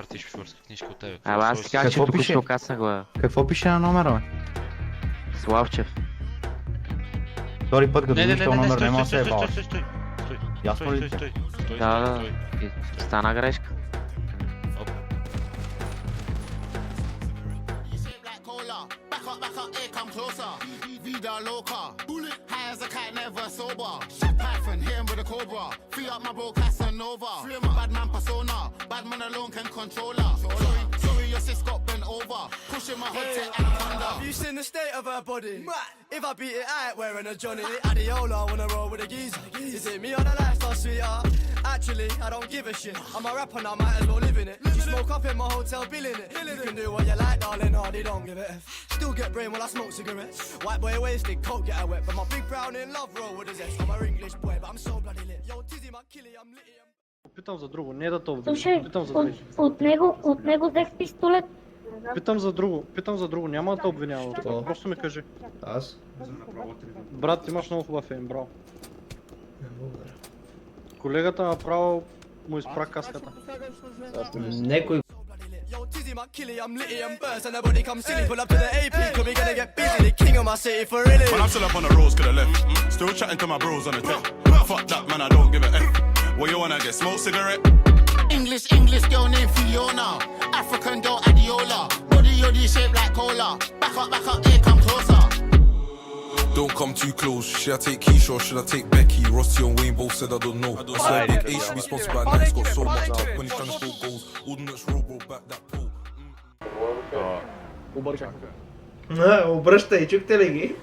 ти шофьорска книжка от тебе. Абе аз ти казах, че Какво тук пише? ще окасна го. Какво пише на номера, бе? Славчев. Втори път, като Не, виж този номер, стой, няма да стой, се стой, ебаваш. стой, стой, стой, Ясно стой, ли стой, ти? стой, стой, Да, да. стой. И стана грешка. Back up, here, come closer. Vida loca. Bullet. High as a kite, never sober. Python, hit him with a cobra. Free up my bro Casanova. Free up my bad man persona. Bad man alone can control her. Sorry, your sis got bent over. Pushing my hood tech anaconda. Have you seen the state of her body? If I beat it, I ain't wearing a Johnny. Adiola, wanna roll with a geezer. Is it me or the lifestyle, sweetheart? Actually, I don't give a shit. I'm a rapper now, might as well live in it. You smoke up in my hotel, bill in it. You can do what you like, darling, hardy, don't give it F. Still get brain while I smoke cigarettes. White boy wasted, coke get her wet. But my big brown in love roll with a zest. I'm a English boy, but I'm so bloody lit. Yo, Tizzy, my killie, I'm litty. Питам за друго, не да те обвинявам. Слушай, Питам за друго. от него взех пистолет. Питам за друго, няма да те обвинявам. Какво? Просто ми кажи. Аз? Брат, имаш много хубав ейм, браво. Благодаря. Колегата направо му изпра каската. Некой Yo, Tizzy, my killie, I'm litty and burst. And nobody come silly, pull up to the AP, cause we gonna get busy. The king of my city for really. Man, I'm still up on the roads, coulda left. Still chatting to my bros on the tech. Fuck that, man, I don't give a F. What you wanna get? Smoke cigarette? English girl named Fiona. African girl Adiola. Body shaped like cola. Back up, here, come closer. Don't come too close. Should I take Keisha or should I take Becky? Rossi and Wayne both said I don't know. I swear Big A should be sponsored by Nike. Got so much up when he's trying to score goals. Ordnance robo back that pole. обръщай, чухте ли ги?